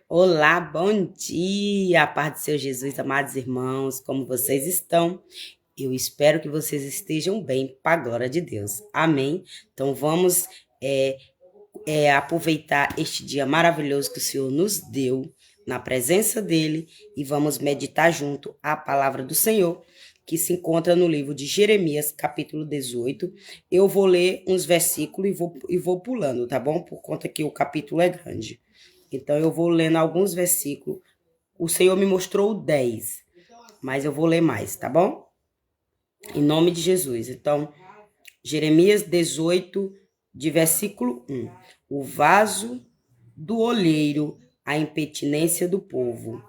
Olá, bom dia, paz do Senhor Jesus, amados irmãos, como vocês estão? Eu espero que vocês estejam bem, para a glória de Deus, amém? Então vamos aproveitar este dia maravilhoso que o Senhor nos deu, na presença dEle, e vamos meditar junto a palavra do Senhor, que se encontra no livro de Jeremias, capítulo 18. Eu vou ler uns versículos e vou pulando, tá bom? Por conta que o capítulo é grande. Então, eu vou lendo alguns versículos. O Senhor me mostrou 10, mas eu vou ler mais, tá bom? Em nome de Jesus. Então, Jeremias 18, de versículo 1. O vaso do olheiro, a impertinência do povo.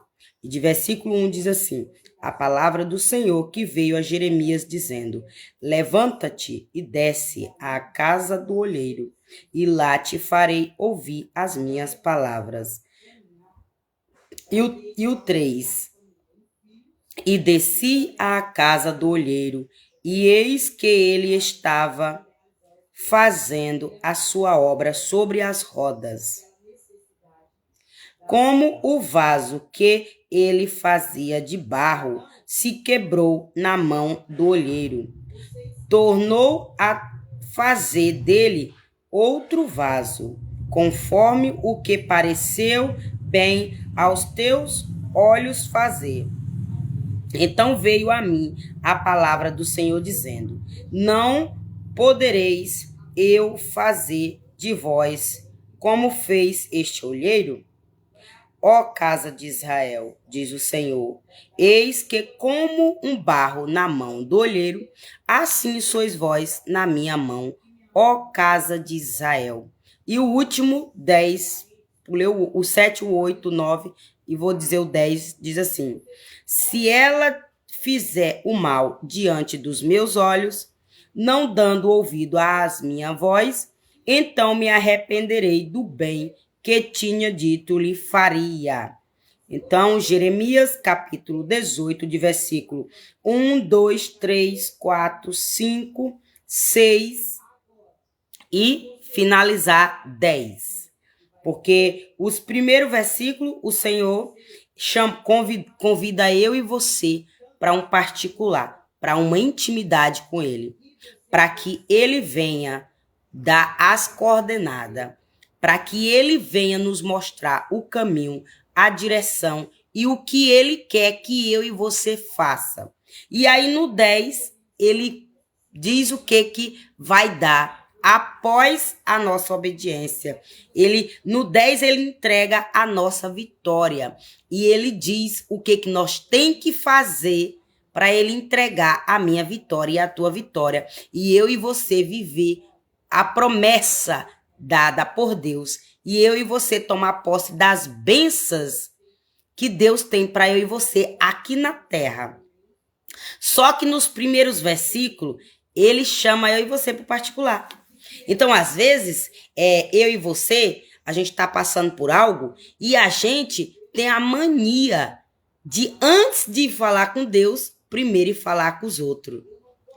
E de versículo 1 diz assim: a palavra do Senhor que veio a Jeremias dizendo: levanta-te e desce à casa do olheiro, e lá te farei ouvir as minhas palavras. E o 3. E desci à casa do olheiro, e eis que ele estava fazendo a sua obra sobre as rodas. Como o vaso que ele fazia de barro se quebrou na mão do olheiro, tornou a fazer dele outro vaso, conforme o que pareceu bem aos teus olhos fazer. Então veio a mim a palavra do Senhor dizendo: não podereis eu fazer de vós como fez este olheiro? Ó casa de Israel, diz o Senhor, eis que como um barro na mão do olheiro, assim sois vós na minha mão, ó casa de Israel. E o último, 10, pulei o 7, o 8, o 9, e vou dizer o 10, diz assim: se ela fizer o mal diante dos meus olhos, não dando ouvido às minha voz, então me arrependerei do bem que tinha dito lhe faria. Então, Jeremias, capítulo 18, de versículo 1, 2, 3, 4, 5, 6 e finalizar 10. Porque os primeiros versículos, o Senhor convida eu e você para um particular, para uma intimidade com Ele, para que Ele venha dar as coordenadas, para que Ele venha nos mostrar o caminho, a direção e o que Ele quer que eu e você faça. E aí no 10, Ele diz o que vai dar após a nossa obediência. No 10, ele entrega a nossa vitória. E ele diz o que nós tem que fazer para ele entregar a minha vitória e a tua vitória. E eu e você viver a promessa dada por Deus. E eu e você tomar posse das bênçãos que Deus tem para eu e você aqui na terra. Só que nos primeiros versículos, ele chama eu e você para o particular. Então, às vezes, eu e você, a gente está passando por algo e a gente tem a mania de, antes de falar com Deus, primeiro ir falar com os outros.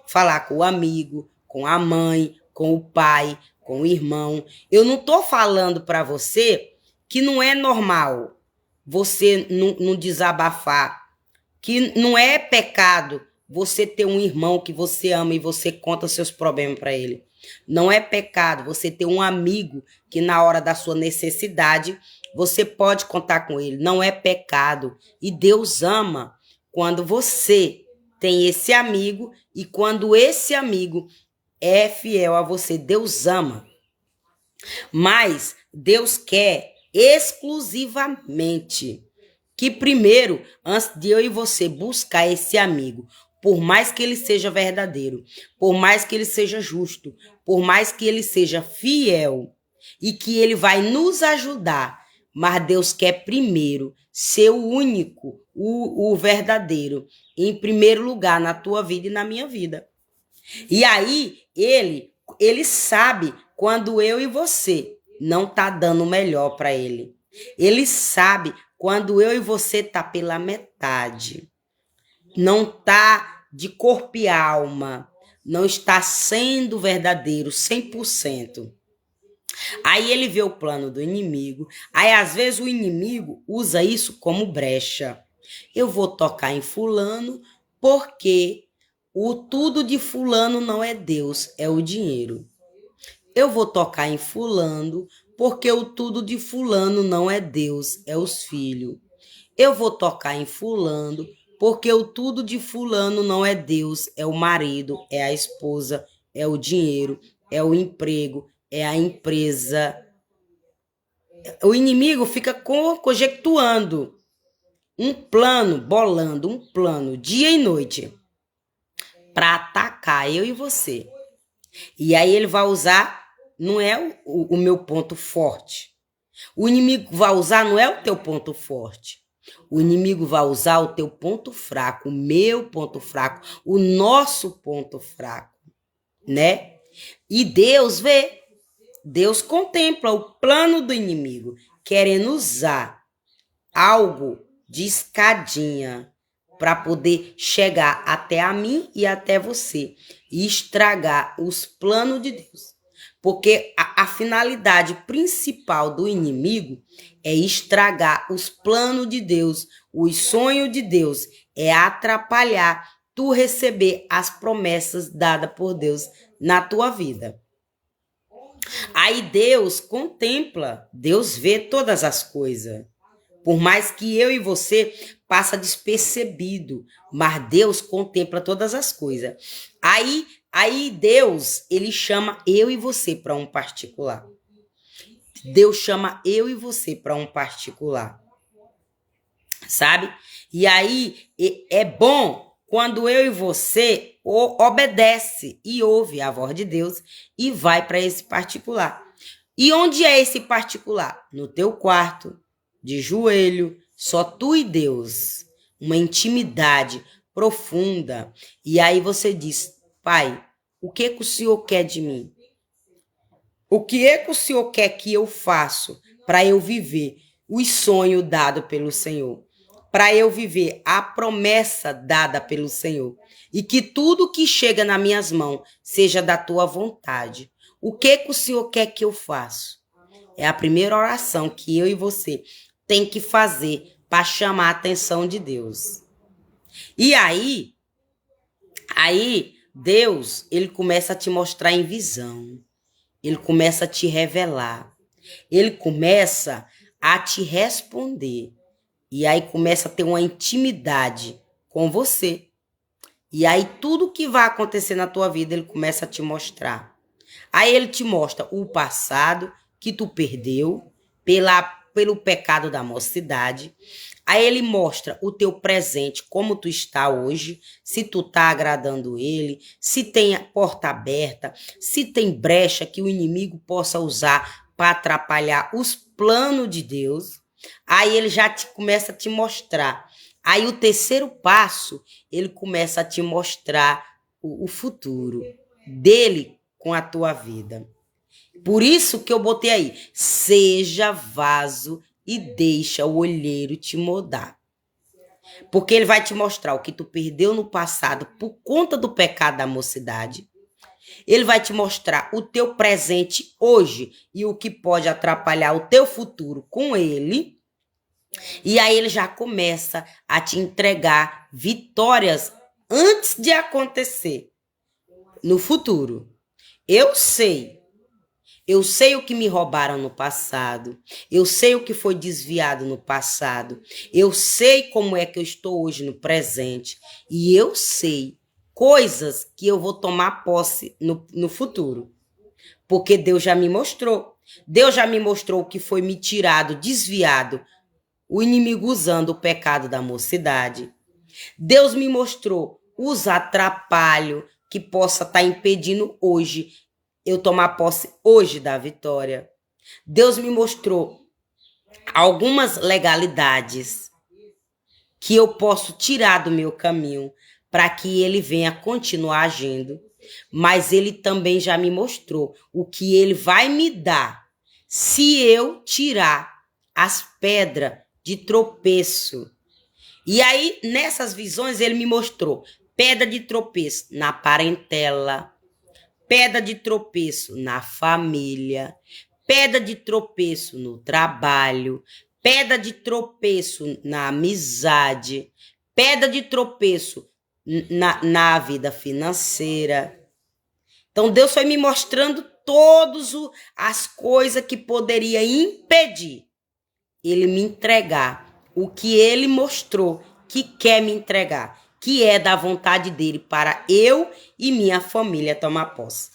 Falar com o amigo, com a mãe, com o pai, com o irmão. Eu não estou falando para você que não é normal você não desabafar, que não é pecado você ter um irmão que você ama e você conta seus problemas para ele. Não é pecado você ter um amigo que na hora da sua necessidade você pode contar com ele. Não é pecado. E Deus ama quando você tem esse amigo e quando esse amigo é fiel a você. Deus ama. Mas Deus quer exclusivamente que primeiro, antes de eu e você buscar esse amigo, por mais que ele seja verdadeiro, por mais que ele seja justo, por mais que ele seja fiel e que ele vai nos ajudar, mas Deus quer primeiro ser o único, o verdadeiro, em primeiro lugar na tua vida e na minha vida. E aí, ele sabe quando eu e você não tá dando o melhor para ele. Ele sabe quando eu e você tá pela metade. Não tá de corpo e alma, não está sendo verdadeiro 100%. Aí ele vê o plano do inimigo. Aí, às vezes, o inimigo usa isso como brecha. Eu vou tocar em fulano porque o tudo de fulano não é Deus, é o dinheiro. Eu vou tocar em fulano porque o tudo de fulano não é Deus, é os filhos. Eu vou tocar em fulano porque o tudo de fulano não é Deus, é o marido, é a esposa, é o dinheiro, é o emprego, é a empresa. O inimigo fica conjecturando um plano, bolando um plano dia e noite para atacar eu e você. E aí ele vai usar, não é o meu ponto forte. O inimigo vai usar, não é o teu ponto forte. O inimigo vai usar o teu ponto fraco, o meu ponto fraco, o nosso ponto fraco, né? E Deus vê, Deus contempla o plano do inimigo, querendo usar algo de escadinha para poder chegar até a mim e até você e estragar os planos de Deus. Porque a finalidade principal do inimigo é estragar os planos de Deus, os sonhos de Deus, é atrapalhar tu receber as promessas dadas por Deus na tua vida. Aí Deus contempla, Deus vê todas as coisas. Por mais que eu e você passa despercebido, mas Deus contempla todas as coisas. Aí Deus, ele chama eu e você para um particular. Deus chama eu e você para um particular. Sabe? E aí é bom quando eu e você obedece e ouve a voz de Deus e vai para esse particular. E onde é esse particular? No teu quarto, de joelho, só tu e Deus. Uma intimidade profunda. E aí você diz, Pai, o que o Senhor quer de mim? O que é que o Senhor quer que eu faça para eu viver os sonhos dados pelo Senhor? Para eu viver a promessa dada pelo Senhor. E que tudo que chega nas minhas mãos seja da tua vontade. O que o Senhor quer que eu faça? É a primeira oração que eu e você tem que fazer para chamar a atenção de Deus. E aí Deus, ele começa a te mostrar em visão. Ele começa a te revelar. Ele começa a te responder. E aí começa a ter uma intimidade com você. E aí tudo que vai acontecer na tua vida, ele começa a te mostrar. Aí ele te mostra o passado que tu perdeu pelo pecado da mocidade. Aí ele mostra o teu presente, como tu está hoje, se tu tá agradando ele, se tem a porta aberta, se tem brecha que o inimigo possa usar para atrapalhar os planos de Deus. Aí ele já começa a te mostrar. Aí o terceiro passo, ele começa a te mostrar o futuro dele com a tua vida. Por isso que eu botei aí, seja vaso e deixa o olheiro te moldar. Porque ele vai te mostrar o que tu perdeu no passado por conta do pecado da mocidade. Ele vai te mostrar o teu presente hoje e o que pode atrapalhar o teu futuro com ele. E aí ele já começa a te entregar vitórias antes de acontecer no futuro. Eu sei o que me roubaram no passado. Eu sei o que foi desviado no passado. Eu sei como é que eu estou hoje no presente. E eu sei coisas que eu vou tomar posse no futuro. Porque Deus já me mostrou. Deus já me mostrou o que foi me tirado, desviado. O inimigo usando o pecado da mocidade. Deus me mostrou os atrapalhos que possa estar impedindo hoje eu tomar posse hoje da vitória. Deus me mostrou algumas legalidades que eu posso tirar do meu caminho para que ele venha continuar agindo. Mas ele também já me mostrou o que ele vai me dar se eu tirar as pedras de tropeço. E aí, nessas visões, ele me mostrou pedra de tropeço na parentela, pedra de tropeço na família, pedra de tropeço no trabalho, pedra de tropeço na amizade, pedra de tropeço na vida financeira. Então, Deus foi me mostrando todas as coisas que poderia impedir ele me entregar o que ele mostrou que quer me entregar, que é da vontade dele para eu e minha família tomar posse.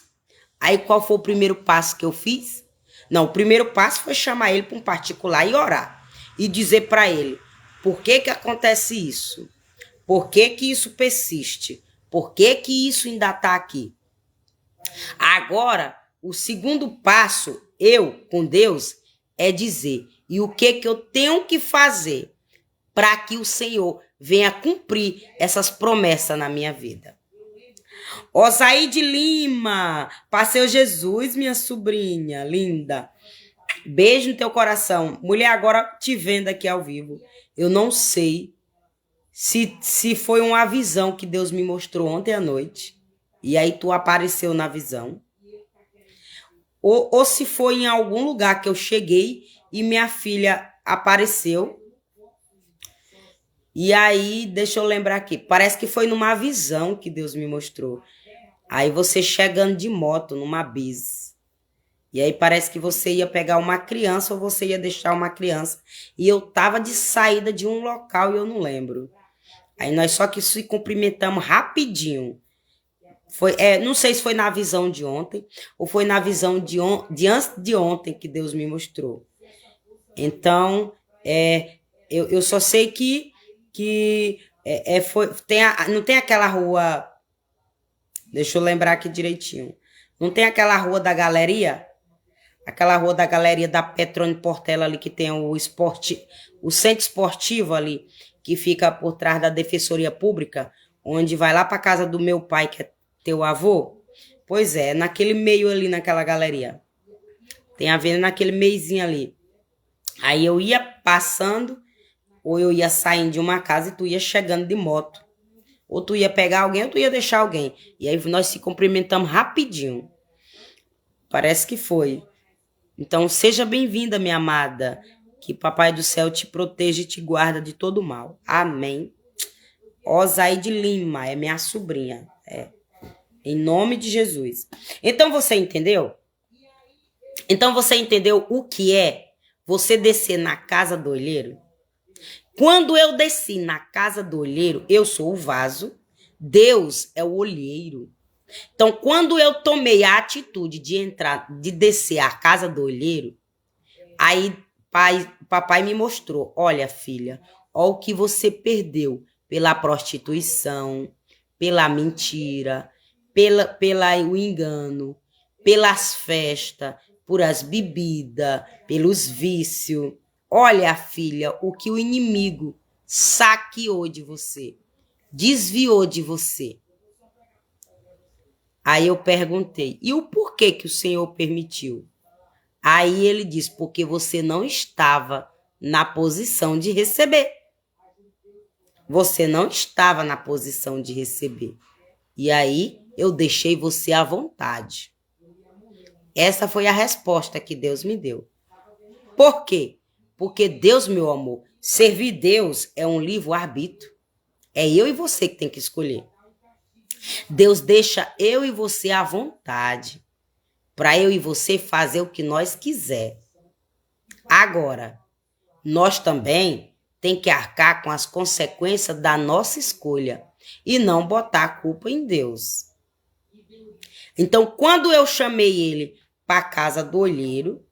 Aí qual foi o primeiro passo que eu fiz? Não, o primeiro passo foi chamar ele para um particular e orar. E dizer para ele, por que que acontece isso? Por que que isso persiste? Por que que isso ainda está aqui? Agora, o segundo passo, eu com Deus, é dizer, e o que que eu tenho que fazer para que o Senhor venha cumprir essas promessas na minha vida. Osaíde Lima, Passeio Jesus, minha sobrinha, linda. Beijo no teu coração. Mulher, agora te vendo aqui ao vivo. Eu não sei se foi uma visão que Deus me mostrou ontem à noite. E aí tu apareceu na visão. Ou se foi em algum lugar que eu cheguei e minha filha apareceu. E aí, deixa eu lembrar aqui. Parece que foi numa visão que Deus me mostrou. Aí você chegando de moto numa bis. E aí parece que você ia pegar uma criança ou você ia deixar uma criança. E eu tava de saída de um local e eu não lembro. Aí nós só que se cumprimentamos rapidinho. Não sei se foi na visão de ontem ou foi na visão de antes de ontem que Deus me mostrou. Então, eu só sei que não tem aquela rua. Deixa eu lembrar aqui direitinho. Não tem aquela rua da galeria? Aquela rua da galeria da Petrone Portela ali que tem o centro esportivo ali, que fica por trás da Defensoria Pública, onde vai lá para casa do meu pai, que é teu avô. Pois é, naquele meio ali, naquela galeria. Tem a venda naquele meizinho ali. Aí eu ia passando, ou eu ia saindo de uma casa e tu ia chegando de moto. Ou tu ia pegar alguém ou tu ia deixar alguém. E aí nós se cumprimentamos rapidinho. Parece que foi. Então seja bem-vinda, minha amada. Que Papai do Céu te proteja e te guarda de todo mal. Amém. Osaíde Lima é minha sobrinha. Em nome de Jesus. Então você entendeu? Então você entendeu o que é você descer na casa do olheiro? Quando eu desci na casa do olheiro, eu sou o vaso, Deus é o olheiro. Então, quando eu tomei a atitude de descer a casa do olheiro, aí papai me mostrou, olha filha, olha o que você perdeu pela prostituição, pela mentira, pelo engano, pelas festas, por as bebidas, pelos vícios. Olha, filha, o que o inimigo saqueou de você, desviou de você. Aí eu perguntei, e o porquê que o Senhor permitiu? Aí ele disse, porque você não estava na posição de receber. Você não estava na posição de receber. E aí eu deixei você à vontade. Essa foi a resposta que Deus me deu. Por quê? Porque Deus, meu amor, servir Deus é um livre-arbítrio. É eu e você que tem que escolher. Deus deixa eu e você à vontade para eu e você fazer o que nós quiser. Agora, nós também tem que arcar com as consequências da nossa escolha e não botar a culpa em Deus. Então, quando eu chamei ele para a casa do olheiro,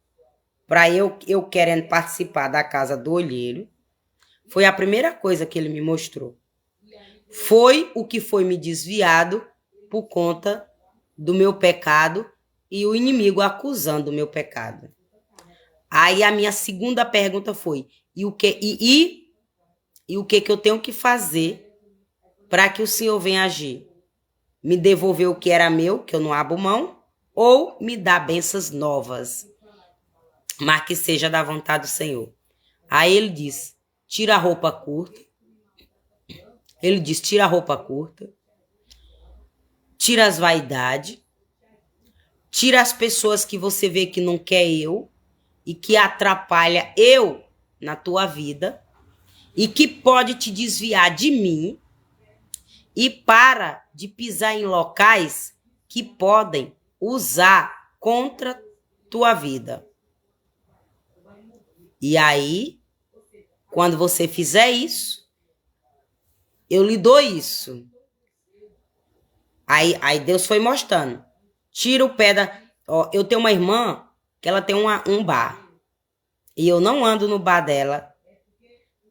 para eu querendo participar da casa do olheiro, foi a primeira coisa que ele me mostrou. Foi o que foi me desviado por conta do meu pecado e o inimigo acusando o meu pecado. Aí a minha segunda pergunta foi, e o que eu tenho que fazer para que o Senhor venha agir? Me devolver o que era meu, que eu não abro mão, ou me dar bênçãos novas, mas que seja da vontade do Senhor. Aí ele diz, tira a roupa curta. Ele diz, tira a roupa curta, tira as vaidades, tira as pessoas que você vê que não quer eu, e que atrapalha eu na tua vida e que pode te desviar de mim, e para de pisar em locais que podem usar contra tua vida. E aí, quando você fizer isso, eu lhe dou isso. Aí Deus foi mostrando. Tira o pé da... Ó, eu tenho uma irmã que ela tem um bar. E eu não ando no bar dela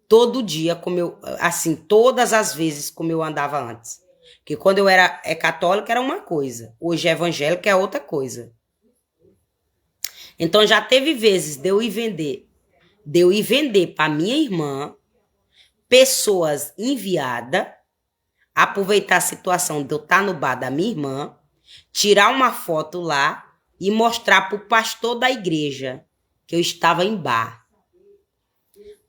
todo dia, como eu, assim, todas as vezes como eu andava antes. Porque quando eu era católica era uma coisa. Hoje evangélica é outra coisa. Então já teve vezes de eu ir vender para minha irmã, pessoas enviadas, aproveitar a situação de eu estar no bar da minha irmã, tirar uma foto lá e mostrar para o pastor da igreja que eu estava em bar.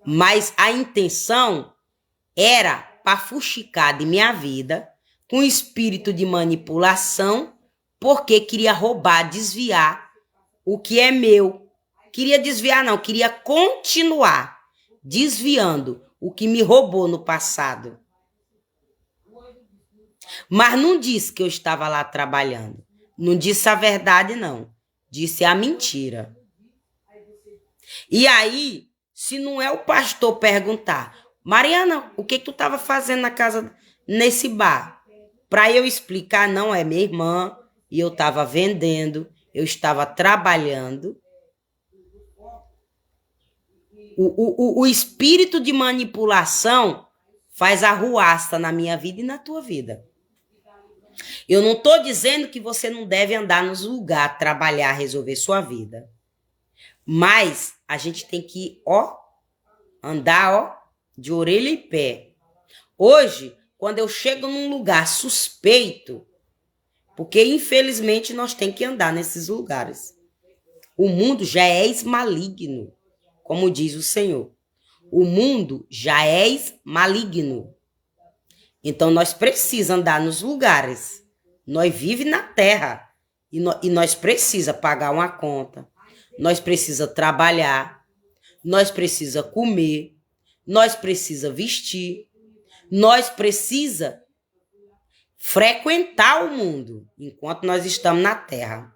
Mas a intenção era para fuxicar de minha vida com espírito de manipulação, porque queria roubar, desviar o que é meu. Queria desviar, não, queria continuar desviando o que me roubou no passado. Mas não disse que eu estava lá trabalhando. Não disse a verdade, não. Disse a mentira. E aí, se não é o pastor perguntar, Mariana, o que tu estava fazendo na casa, nesse bar? Para eu explicar, não, é minha irmã, e eu estava vendendo, eu estava trabalhando. O espírito de manipulação faz arruaça na minha vida e na tua vida. Eu não estou dizendo que você não deve andar nos lugares, trabalhar, resolver sua vida. Mas a gente tem que, andar, de orelha e pé. Hoje, quando eu chego num lugar suspeito, porque infelizmente nós temos que andar nesses lugares. O mundo já é maligno, como diz o Senhor. O mundo já é maligno. Então nós precisamos andar nos lugares. Nós vivemos na terra e nós precisamos pagar uma conta. Nós precisamos trabalhar. Nós precisamos comer. Nós precisamos vestir. Nós precisamos frequentar o mundo enquanto nós estamos na terra.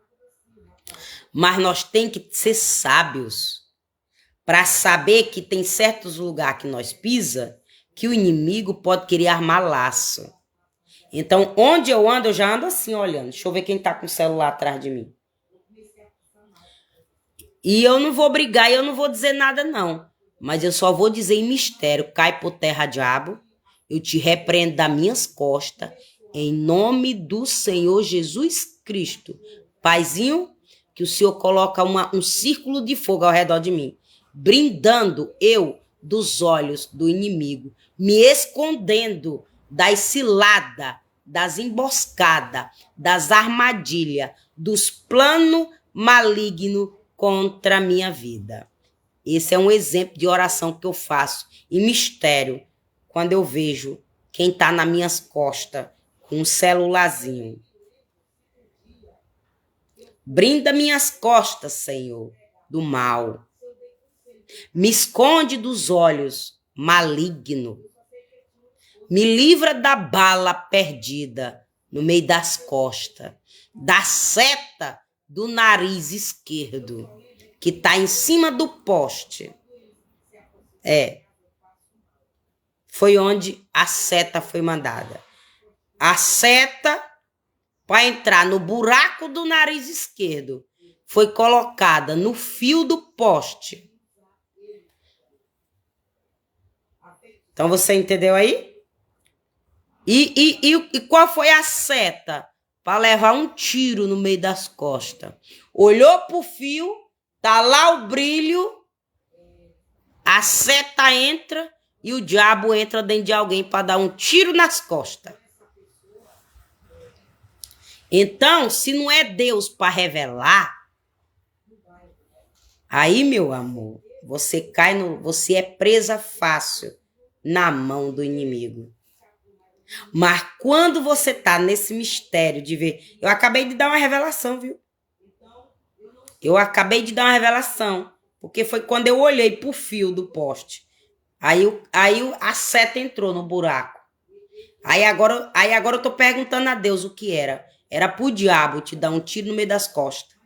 Mas nós temos que ser sábios para saber que tem certos lugares que nós pisa que o inimigo pode querer armar laço. Então, onde eu ando, eu já ando assim, olhando. Deixa eu ver quem tá com o celular atrás de mim. E eu não vou brigar e eu não vou dizer nada, não. Mas eu só vou dizer em mistério, cai por terra, diabo. Eu te repreendo das minhas costas, em nome do Senhor Jesus Cristo. Paizinho, que o Senhor coloca um círculo de fogo ao redor de mim, brindando eu dos olhos do inimigo, me escondendo das ciladas, das emboscadas, das armadilhas, dos planos malignos contra a minha vida. Esse é um exemplo de oração que eu faço em mistério, quando eu vejo quem está nas minhas costas com um celularzinho. Brinda minhas costas, Senhor, do mal. Me esconde dos olhos malignos. Me livra da bala perdida no meio das costas, da seta do nariz esquerdo, que está em cima do poste. Foi onde a seta foi mandada. A seta, para entrar no buraco do nariz esquerdo, foi colocada no fio do poste. Então você entendeu aí? E qual foi a seta? Para levar um tiro no meio das costas. Olhou pro fio, tá lá o brilho, a seta entra e o diabo entra dentro de alguém para dar um tiro nas costas. Então, se não é Deus para revelar, aí, meu amor, você você é presa fácil na mão do inimigo. Mas quando você tá nesse mistério de ver... Eu acabei de dar uma revelação, viu? Eu acabei de dar uma revelação. Porque foi quando eu olhei pro fio do poste. Aí a seta entrou no buraco. Aí agora eu tô perguntando a Deus o que era. Era pro diabo te dar um tiro no meio das costas.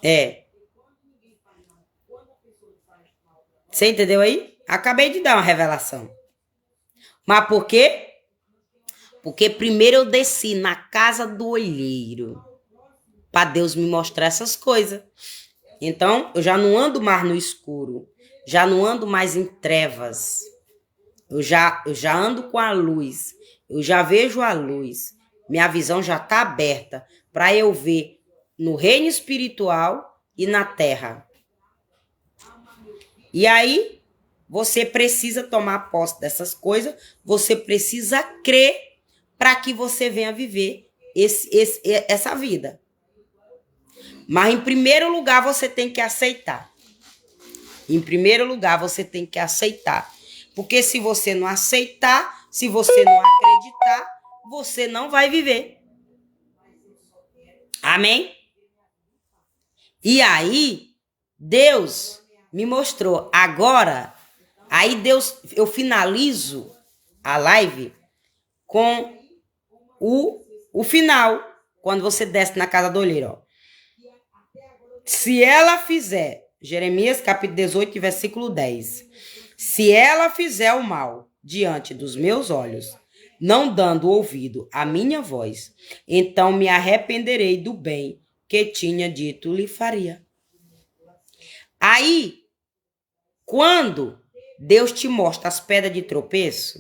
É. Você entendeu aí? Acabei de dar uma revelação. Mas por quê? Porque primeiro eu desci na casa do olheiro. Para Deus me mostrar essas coisas. Então, eu já não ando mais no escuro. Já não ando mais em trevas. Eu já ando com a luz. Eu já vejo a luz. Minha visão já está aberta para eu ver no reino espiritual e na terra. E aí, você precisa tomar posse dessas coisas. Você precisa crer para que você venha viver essa vida. Mas, em primeiro lugar, você tem que aceitar. Em primeiro lugar, você tem que aceitar. Porque se você não aceitar, se você não acreditar, você não vai viver. Amém? E aí, Deus me mostrou. Agora, aí Deus, eu finalizo a live com o final. Quando você desce na casa do olheiro, ó. Se ela fizer, Jeremias capítulo 18, versículo 10. Se ela fizer o mal diante dos meus olhos, não dando ouvido à minha voz, então me arrependerei do bem que tinha dito lhe faria. Aí, quando Deus te mostra as pedras de tropeço,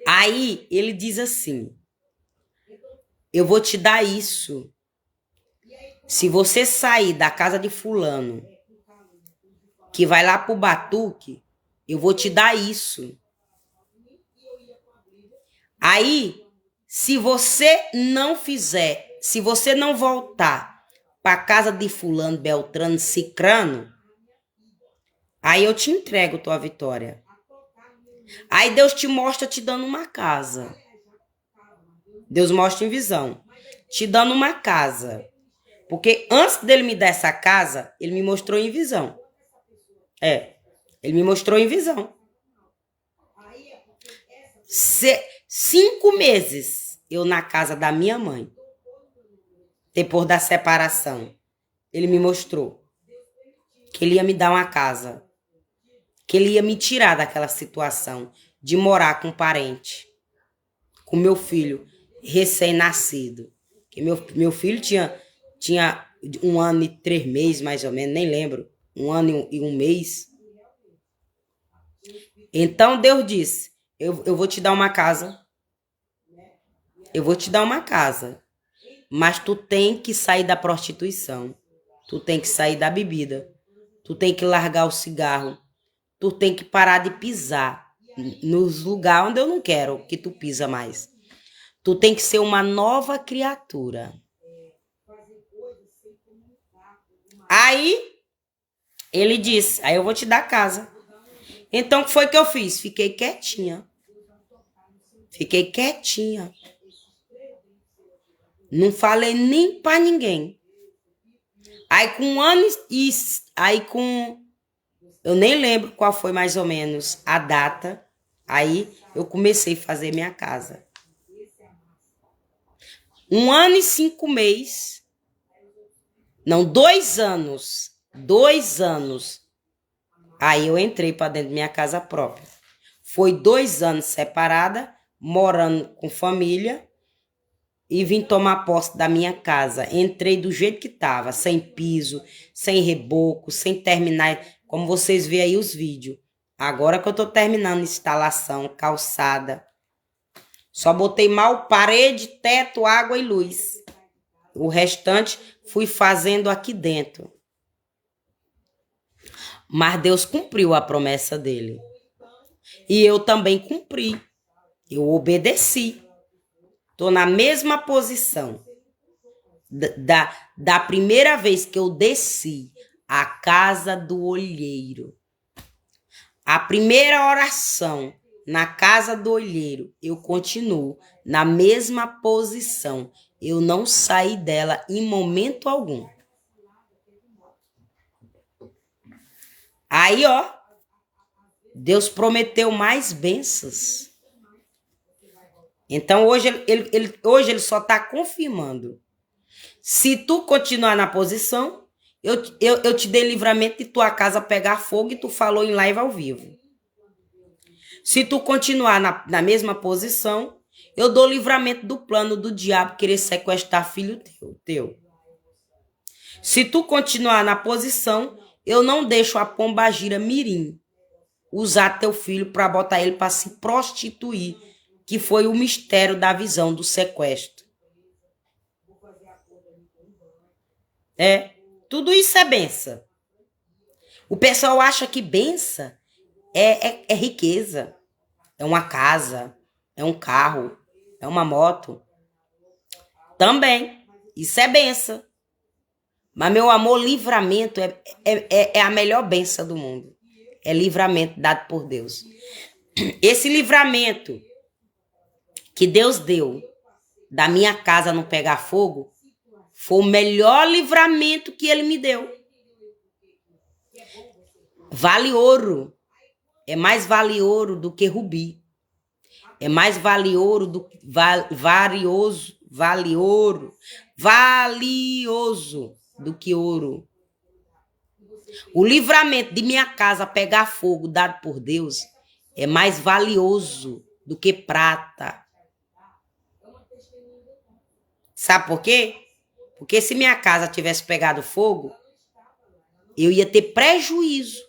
aí ele diz assim, eu vou te dar isso. Se você sair da casa de fulano, que vai lá pro batuque, eu vou te dar isso. Aí, se você não fizer, se você não voltar para casa de fulano, beltrano, cicrano, aí eu te entrego tua vitória. Aí Deus te mostra te dando uma casa. Deus mostra em visão, te dando uma casa. Porque antes dele me dar essa casa, ele me mostrou em visão. Ele me mostrou em visão. 5 meses eu na casa da minha mãe. Depois da separação. Ele me mostrou que ele ia me dar uma casa. Que ele ia me tirar daquela situação de morar com um parente. Com meu filho recém-nascido. Que meu filho tinha 1 ano e 3 meses, mais ou menos, nem lembro. 1 ano e 1 mês. Então Deus disse, eu vou te dar uma casa. Eu vou te dar uma casa. Mas tu tem que sair da prostituição. Tu tem que sair da bebida. Tu tem que largar o cigarro. Tu tem que parar de pisar nos lugares onde eu não quero que tu pisa mais. Tu tem que ser uma nova criatura. Aí, ele disse, aí eu vou te dar casa. Então, o que foi que eu fiz? Fiquei quietinha. Não falei nem pra ninguém. Aí, com 1 ano e... eu nem lembro qual foi mais ou menos a data. Aí, eu comecei a fazer minha casa. 1 ano e 5 meses... Não, 2 anos. 2 anos. Aí eu entrei para dentro da minha casa própria. Foi 2 anos separada, morando com família e vim tomar posse da minha casa. Entrei do jeito que estava, sem piso, sem reboco, sem terminar, como vocês veem aí os vídeos. Agora que eu tô terminando instalação, calçada. Só botei mal parede, teto, água e luz. O restante fui fazendo aqui dentro. Mas Deus cumpriu a promessa dele. E eu também cumpri. Eu obedeci. Estou na mesma posição. Da primeira vez que eu desci a casa do olheiro. A primeira oração na casa do olheiro, eu continuo na mesma posição. Eu não saí dela em momento algum. Aí, ó, Deus prometeu mais bênçãos. Então, hoje ele só está confirmando. Se tu continuar na posição, eu te dei livramento de tua casa pegar fogo e tu falou em live ao vivo. Se tu continuar na mesma posição, eu dou livramento do plano do diabo querer sequestrar filho teu. Se tu continuar na posição, eu não deixo a pombagira mirim usar teu filho para botar ele para se prostituir, que foi o mistério da visão do sequestro. Tudo isso é benção. O pessoal acha que benção é riqueza, é uma casa, é um carro, é uma moto. Também, isso é benção. Mas, meu amor, livramento é a melhor benção do mundo. É livramento dado por Deus. Esse livramento que Deus deu da minha casa não pegar fogo foi o melhor livramento que ele me deu. Vale ouro. É mais vale ouro do que rubi. É mais vale ouro do que valioso do que ouro. O livramento de minha casa pegar fogo dado por Deus é mais valioso do que prata. Sabe por quê? Porque se minha casa tivesse pegado fogo, eu ia ter prejuízo.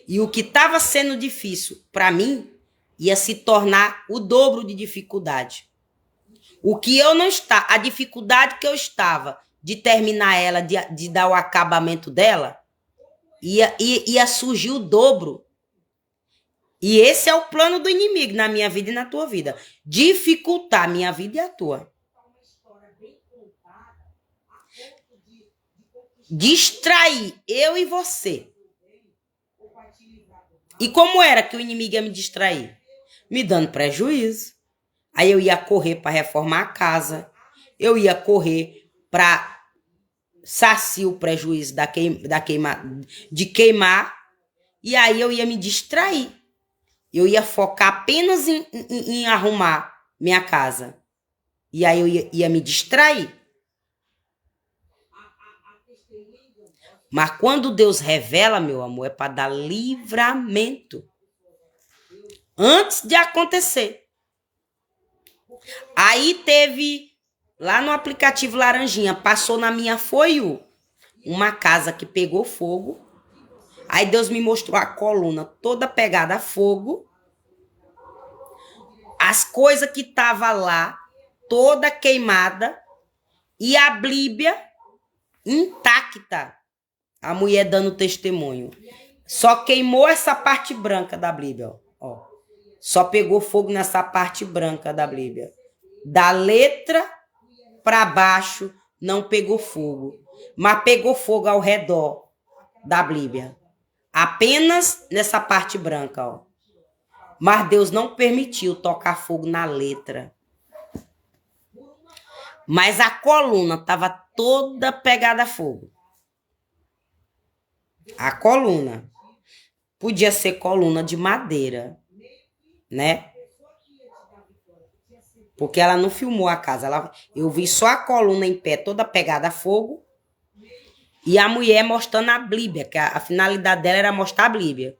E o que estava sendo difícil para mim ia se tornar o dobro de dificuldade. O que eu não estava, a dificuldade que eu estava de terminar ela, de dar o acabamento dela, ia surgir o dobro. E esse é o plano do inimigo na minha vida e na tua vida. Dificultar a minha vida e a tua. Distrair eu e você. E como era que o inimigo ia me distrair? Me dando prejuízo. Aí eu ia correr para reformar a casa. Eu ia correr para saciar o prejuízo de queimar. E aí eu ia me distrair. Eu ia focar apenas em arrumar minha casa. E aí eu ia me distrair. Mas quando Deus revela, meu amor, é para dar livramento. Antes de acontecer. Aí teve, lá no aplicativo Laranjinha, passou na minha FOIU, uma casa que pegou fogo. Aí Deus me mostrou a coluna toda pegada a fogo. As coisas que estavam lá, toda queimada. E a Bíblia intacta. A mulher dando testemunho. Só queimou essa parte branca da Bíblia. Ó. Só pegou fogo nessa parte branca da Bíblia. Da letra para baixo não pegou fogo. Mas pegou fogo ao redor da Bíblia. Apenas nessa parte branca. Ó. Mas Deus não permitiu tocar fogo na letra. Mas a coluna estava toda pegada a fogo. A coluna. Podia ser coluna de madeira, né? Porque ela não filmou a casa. Eu vi só a coluna em pé, toda pegada a fogo. E a mulher mostrando a Bíblia, que a finalidade dela era mostrar a Bíblia.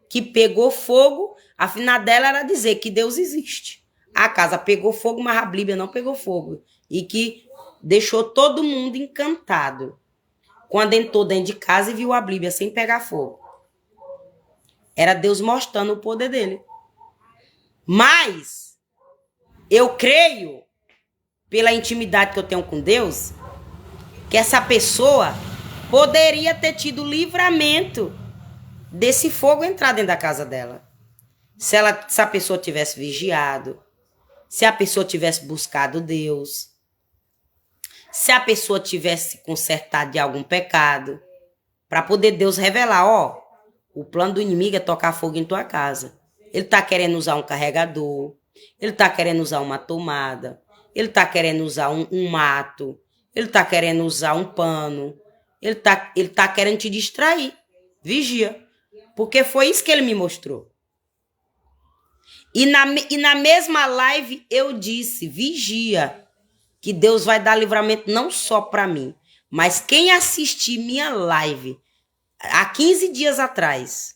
Que pegou fogo, a finalidade dela era dizer que Deus existe. A casa pegou fogo, mas a Bíblia não pegou fogo. E que deixou todo mundo encantado. Quando entrou dentro de casa e viu a Bíblia sem pegar fogo. Era Deus mostrando o poder dele. Mas eu creio, pela intimidade que eu tenho com Deus, que essa pessoa poderia ter tido livramento desse fogo entrar dentro da casa dela. Se a pessoa tivesse vigiado, se a pessoa tivesse buscado Deus, se a pessoa tivesse consertado de algum pecado, para poder Deus revelar, ó, O plano do inimigo é tocar fogo em tua casa. Ele tá querendo usar um carregador. Ele tá querendo usar uma tomada. Ele tá querendo usar um mato. Ele tá querendo usar um pano. Ele tá querendo te distrair. Vigia. Porque foi isso que ele me mostrou. E na mesma live eu disse, vigia, que Deus vai dar livramento não só para mim, mas quem assistir minha live há 15 dias atrás,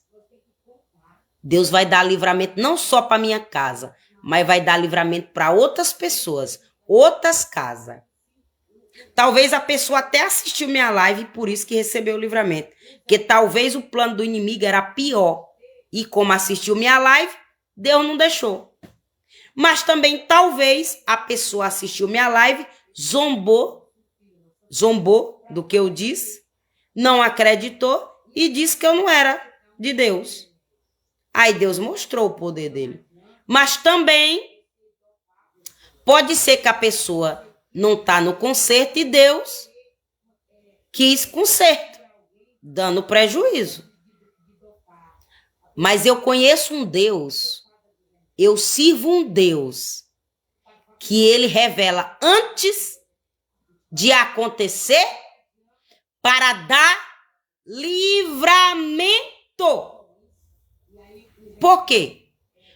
Deus vai dar livramento não só para minha casa, mas vai dar livramento para outras pessoas, outras casas. Talvez a pessoa até assistiu minha live e por isso que recebeu o livramento. Porque talvez o plano do inimigo era pior. E como assistiu minha live, Deus não deixou. Mas também talvez a pessoa assistiu minha live, zombou do que eu disse, não acreditou e disse que eu não era de Deus. Aí Deus mostrou o poder dele. Mas também pode ser que a pessoa não está no conserto e Deus quis conserto, dando prejuízo. Mas eu conheço um Deus, eu sirvo um Deus que ele revela antes de acontecer para dar livramento. Por quê?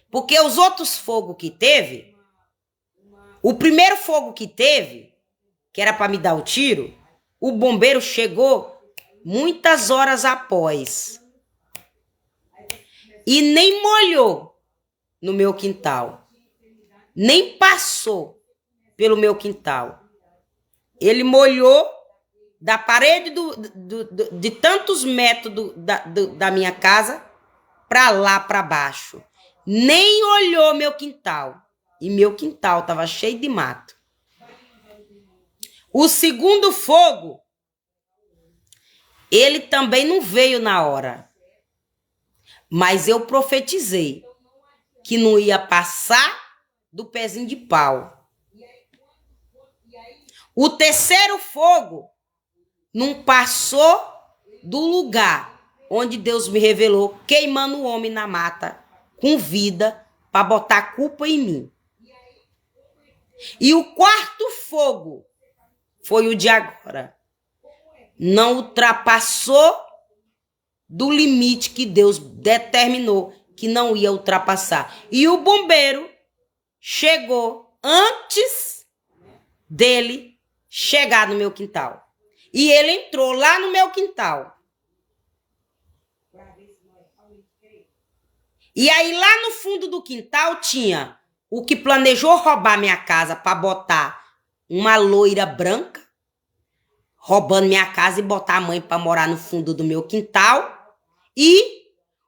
Porque os outros fogos que teve, o primeiro fogo que teve, que era para me dar o tiro, o bombeiro chegou muitas horas após e nem molhou no meu quintal, nem passou pelo meu quintal. Ele molhou da parede de tantos metros da minha casa para lá, para baixo. Nem olhou meu quintal. E meu quintal estava cheio de mato. O segundo fogo, ele também não veio na hora. Mas eu profetizei que não ia passar do pezinho de pau. O terceiro fogo não passou do lugar onde Deus me revelou, queimando o homem na mata, com vida, para botar culpa em mim. E o quarto fogo foi o de agora. Não ultrapassou do limite que Deus determinou que não ia ultrapassar. E o bombeiro chegou antes dele chegar no meu quintal. E ele entrou lá no meu quintal. E aí lá no fundo do quintal tinha o que planejou roubar minha casa para botar uma loira branca, roubando minha casa e botar a mãe para morar no fundo do meu quintal, e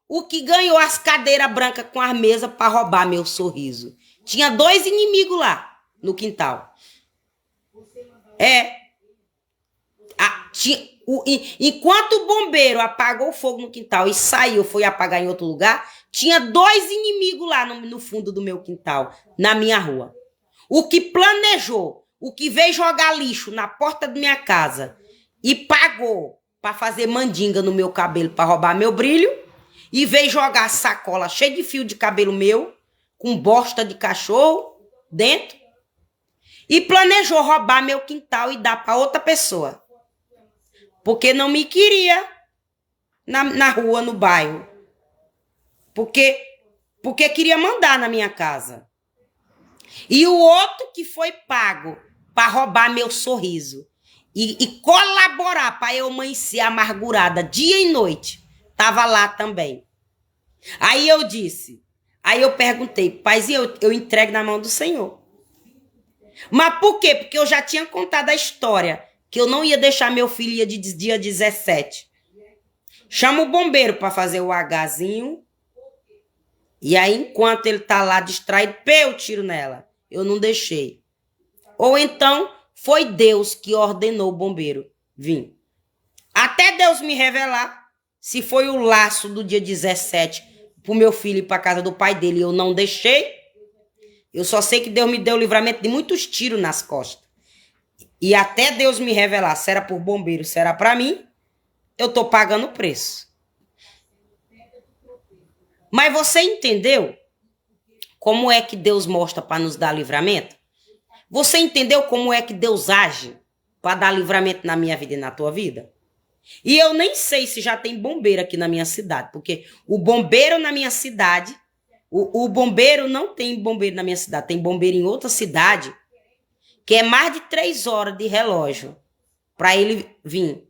o que ganhou as cadeiras brancas com as mesas para roubar meu sorriso. Tinha 2 inimigos lá no quintal. Enquanto o bombeiro apagou o fogo no quintal e saiu, foi apagar em outro lugar, tinha 2 inimigos lá no fundo do meu quintal, na minha rua. O que planejou, o que veio jogar lixo na porta da minha casa e pagou para fazer mandinga no meu cabelo para roubar meu brilho, e veio jogar sacola cheia de fio de cabelo meu, com bosta de cachorro dentro, e planejou roubar meu quintal e dar para outra pessoa. Porque não me queria na rua, no bairro. Porque queria mandar na minha casa. E o outro que foi pago para roubar meu sorriso e colaborar para eu amanhecer amargurada dia e noite, estava lá também. Aí eu perguntei, paz, eu entrego na mão do Senhor. Mas por quê? Porque eu já tinha contado a história que eu não ia deixar meu filho ir dia 17. Chama o bombeiro para fazer o Hzinho. E aí, enquanto ele tá lá distraído, eu tiro nela. Eu não deixei. Ou então, foi Deus que ordenou o bombeiro vir. Até Deus me revelar se foi o laço do dia 17 pro meu filho ir pra casa do pai dele. Eu não deixei. Eu só sei que Deus me deu o livramento de muitos tiros nas costas. E até Deus me revelar se era por bombeiro, se era pra mim, eu tô pagando o preço. Mas você entendeu como é que Deus mostra para nos dar livramento? Você entendeu como é que Deus age para dar livramento na minha vida e na tua vida? E eu nem sei se já tem bombeiro aqui na minha cidade, porque o bombeiro na minha cidade, o bombeiro não tem bombeiro na minha cidade, tem bombeiro em outra cidade, que é mais de 3 horas de relógio para ele vir.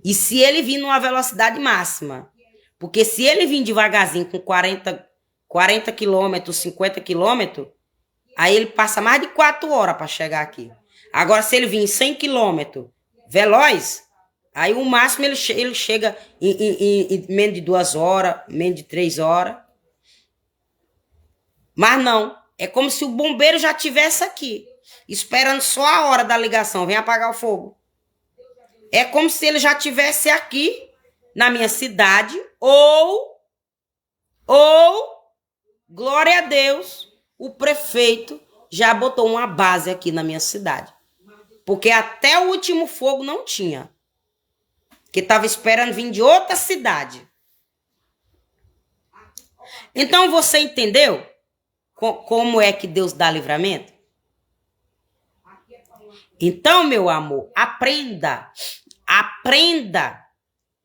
E se ele vir numa velocidade máxima, porque se ele vir devagarzinho com 40 quilômetros, 50 quilômetros, aí ele passa mais de 4 horas para chegar aqui. Agora, se ele vir em 100 quilômetros veloz, aí o máximo ele chega em menos de 2 horas, menos de 3 horas. Mas não, é como se o bombeiro já estivesse aqui, esperando só a hora da ligação, vem apagar o fogo. É como se ele já estivesse aqui na minha cidade, ou, glória a Deus, o prefeito já botou uma base aqui na minha cidade. Porque até o último fogo não tinha. Que estava esperando vir de outra cidade. Então você entendeu como é que Deus dá livramento? Então, meu amor, aprenda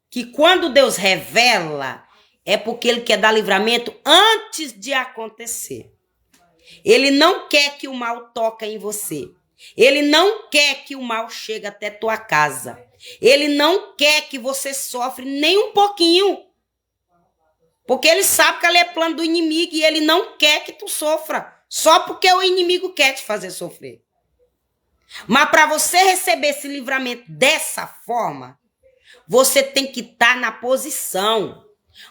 que quando Deus revela, é porque Ele quer dar livramento antes de acontecer. Ele não quer que o mal toque em você. Ele não quer que o mal chegue até tua casa. Ele não quer que você sofre nem um pouquinho. Porque Ele sabe que ele é plano do inimigo e Ele não quer que tu sofra. Só porque o inimigo quer te fazer sofrer. Mas para você receber esse livramento dessa forma, você tem que estar na posição.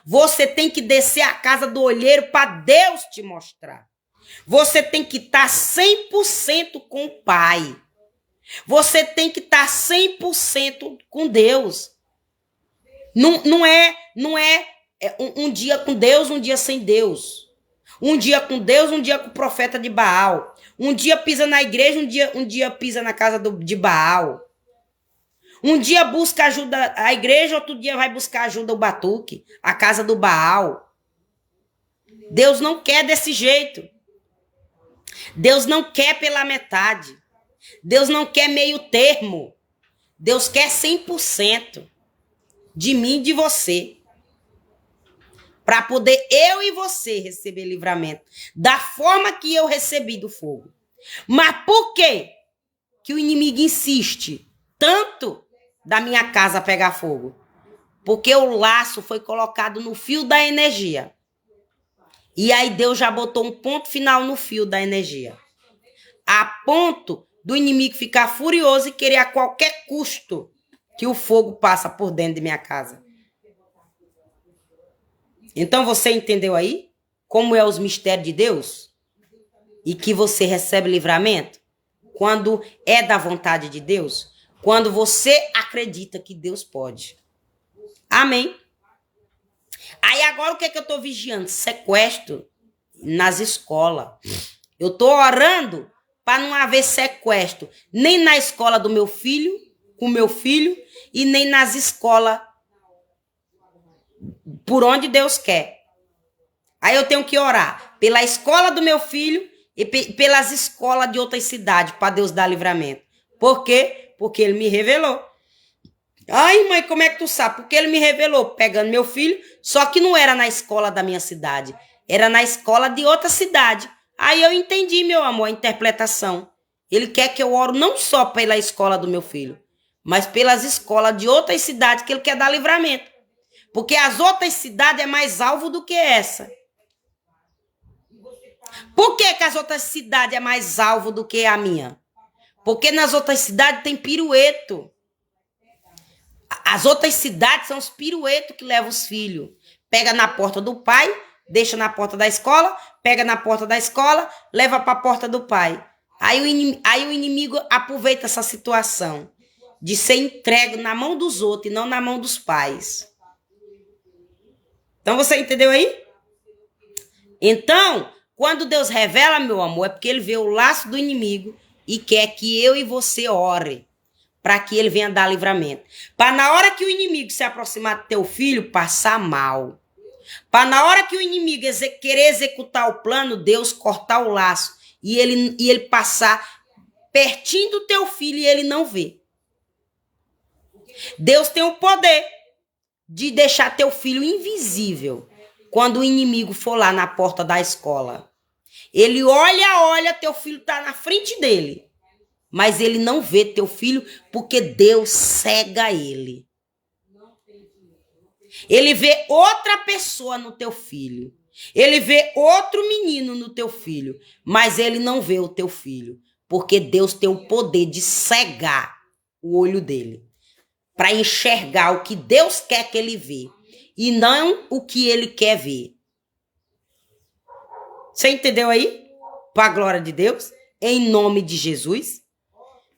Você tem que descer a casa do olheiro para Deus te mostrar. Você tem que estar 100% com o Pai. Você tem que estar 100% com Deus. Não é um dia com Deus, um dia sem Deus. Um dia com Deus, um dia com o profeta de Baal. Um dia pisa na igreja, um dia pisa na casa de Baal. Um dia busca ajuda a igreja, outro dia vai buscar ajuda o batuque, a casa do Baal. Deus não quer desse jeito. Deus não quer pela metade. Deus não quer meio termo. Deus quer 100% de mim e de você. Para poder eu e você receber livramento. Da forma que eu recebi do fogo. Mas por quê que o inimigo insiste tanto da minha casa pegar fogo? Porque o laço foi colocado no fio da energia. E aí Deus já botou um ponto final no fio da energia. A ponto do inimigo ficar furioso e querer a qualquer custo que o fogo passa por dentro de minha casa. Então você entendeu aí como é os mistérios de Deus? E que você recebe livramento? Quando é da vontade de Deus? Quando você acredita que Deus pode. Amém? Aí agora o que é que eu estou vigiando? Sequestro nas escolas. Eu estou orando para não haver sequestro. Nem na escola do meu filho, com o meu filho, e nem nas escolas por onde Deus quer. Aí eu tenho que orar pela escola do meu filho e pelas escolas de outras cidades para Deus dar livramento. Por quê? Porque Ele me revelou. Ai, mãe, como é que tu sabe? Porque Ele me revelou pegando meu filho, só que não era na escola da minha cidade, era na escola de outra cidade. Aí eu entendi, meu amor, a interpretação. Ele quer que eu oro não só pela escola do meu filho, mas pelas escolas de outras cidades que Ele quer dar livramento. Porque as outras cidades é mais alvo do que essa. Por que as outras cidades é mais alvo do que a minha? Porque nas outras cidades tem pirueto. As outras cidades são os piruetos que levam os filhos. Pega na porta do pai, deixa na porta da escola, pega na porta da escola, leva para a porta do pai. Aí o inimigo aproveita essa situação de ser entregue na mão dos outros e não na mão dos pais. Então você entendeu aí? Então, quando Deus revela, meu amor, é porque Ele vê o laço do inimigo e quer que eu e você ore para que Ele venha dar livramento. Para na hora que o inimigo se aproximar do teu filho, passar mal. Para na hora que o inimigo querer executar o plano, Deus cortar o laço e ele passar pertinho do teu filho e ele não vê. Deus tem o poder de deixar teu filho invisível quando o inimigo for lá na porta da escola. Ele olha, teu filho tá na frente dele. Mas ele não vê teu filho porque Deus cega ele. Ele vê outra pessoa no teu filho. Ele vê outro menino no teu filho. Mas ele não vê o teu filho. Porque Deus tem o poder de cegar o olho dele. Para enxergar o que Deus quer que ele vê. E não o que ele quer ver. Você entendeu aí? Para a glória de Deus. Em nome de Jesus.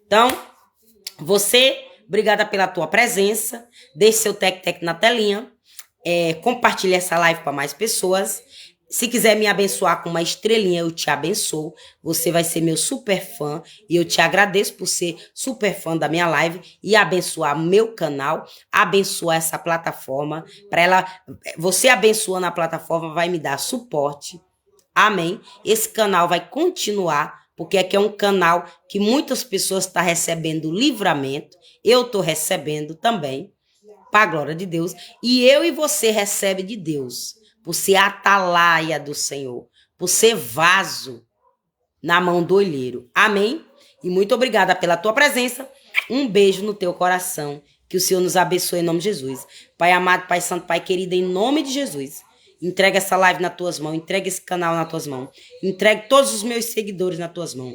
Então, você, obrigada pela tua presença. Deixe seu tec-tec na telinha. Compartilhe essa live para mais pessoas. Se quiser me abençoar com uma estrelinha, eu te abençoo. Você vai ser meu super fã. E eu te agradeço por ser super fã da minha live. E abençoar meu canal. Abençoar essa plataforma. Você abençoando a plataforma vai me dar suporte. Amém. Esse canal vai continuar. Porque aqui é um canal que muitas pessoas estão recebendo livramento. Eu estou recebendo também, para a glória de Deus. E eu e você recebe de Deus, por ser atalaia do Senhor, por ser vaso na mão do olheiro. Amém? E muito obrigada pela tua presença. Um beijo no teu coração. Que o Senhor nos abençoe em nome de Jesus. Pai amado, Pai santo, Pai querido, em nome de Jesus. Entrega essa live nas tuas mãos. Entrega esse canal nas tuas mãos. Entrega todos os meus seguidores nas tuas mãos.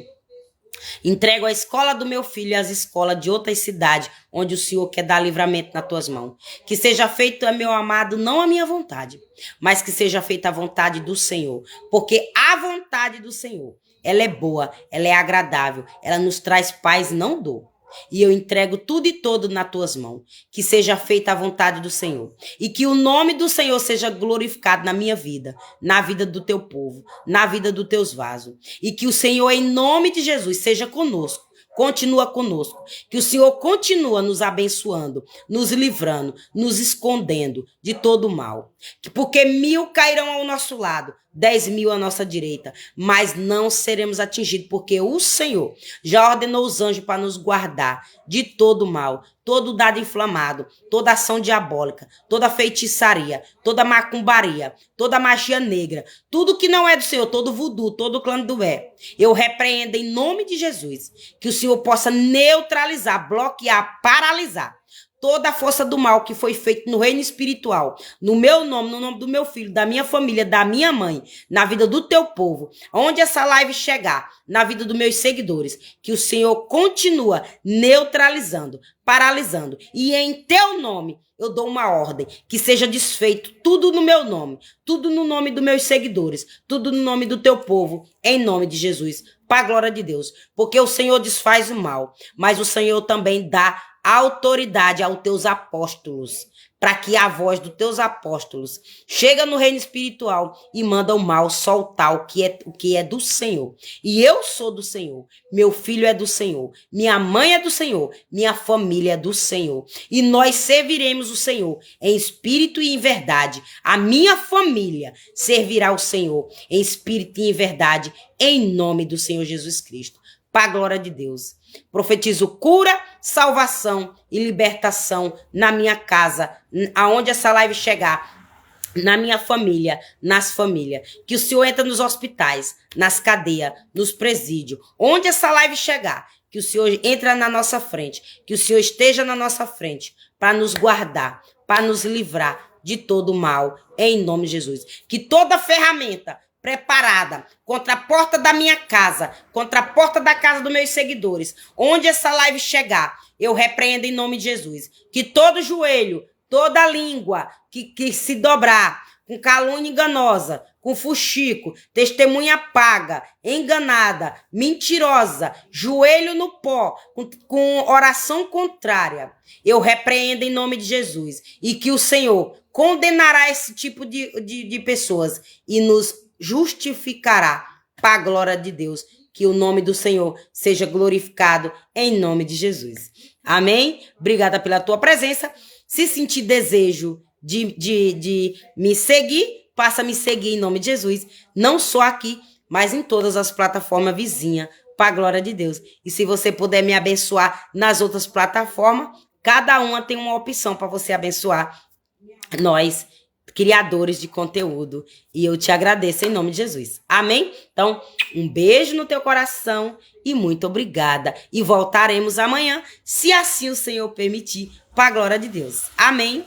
Entrego a escola do meu filho e as escolas de outras cidades, onde o Senhor quer dar livramento nas tuas mãos. Que seja feito, meu amado, não a minha vontade, mas que seja feita a vontade do Senhor. Porque a vontade do Senhor, ela é boa, ela é agradável, ela nos traz paz, não dor. E eu entrego tudo e todo nas tuas mãos. Que seja feita a vontade do Senhor. E que o nome do Senhor seja glorificado na minha vida, na vida do teu povo, na vida dos teus vasos. E que o Senhor, em nome de Jesus, seja conosco. Continua conosco. Que o Senhor continua nos abençoando, nos livrando, nos escondendo de todo o mal. Porque 1000 cairão ao nosso lado, 10.000 à nossa direita, mas não seremos atingidos, porque o Senhor já ordenou os anjos para nos guardar de todo mal, todo dado inflamado, toda ação diabólica, toda feitiçaria, toda macumbaria, toda magia negra, tudo que não é do Senhor, todo voodoo, todo clã do é. Eu repreendo em nome de Jesus, que o Senhor possa neutralizar, bloquear, paralisar toda a força do mal que foi feita no reino espiritual, no meu nome, no nome do meu filho, da minha família, da minha mãe, na vida do teu povo, onde essa live chegar, na vida dos meus seguidores, que o Senhor continua neutralizando, paralisando, e em teu nome eu dou uma ordem, que seja desfeito tudo no meu nome, tudo no nome dos meus seguidores, tudo no nome do teu povo, em nome de Jesus, para a glória de Deus, porque o Senhor desfaz o mal, mas o Senhor também dá autoridade aos teus apóstolos, para que a voz dos teus apóstolos chega no reino espiritual e manda o mal soltar o que é do Senhor. E eu sou do Senhor, meu filho é do Senhor, minha mãe é do Senhor, minha família é do Senhor. E nós serviremos o Senhor em espírito e em verdade. A minha família servirá o Senhor em espírito e em verdade, em nome do Senhor Jesus Cristo. Para a glória de Deus. Profetizo cura, salvação e libertação na minha casa, aonde essa live chegar, na minha família, nas famílias. Que o Senhor entra nos hospitais, nas cadeias, nos presídios, onde essa live chegar, que o Senhor entra na nossa frente, que o Senhor esteja na nossa frente para nos guardar, para nos livrar de todo mal, em nome de Jesus. Que toda ferramenta preparada contra a porta da minha casa, contra a porta da casa dos meus seguidores, onde essa live chegar, eu repreendo em nome de Jesus. Que todo joelho, toda língua que se dobrar com calúnia enganosa, com fuxico, testemunha paga, enganada, mentirosa, joelho no pó, com oração contrária, eu repreendo em nome de Jesus. E que o Senhor condenará esse tipo de pessoas e nos justificará para a glória de Deus. Que o nome do Senhor seja glorificado em nome de Jesus. Amém? Obrigada pela tua presença. Se sentir desejo de me seguir, passa a me seguir em nome de Jesus. Não só aqui, mas em todas as plataformas vizinhas, para a glória de Deus. E se você puder me abençoar nas outras plataformas, cada uma tem uma opção para você abençoar nós, criadores de conteúdo. E eu te agradeço em nome de Jesus. Amém? Então, um beijo no teu coração e muito obrigada. E voltaremos amanhã, se assim o Senhor permitir, para a glória de Deus. Amém?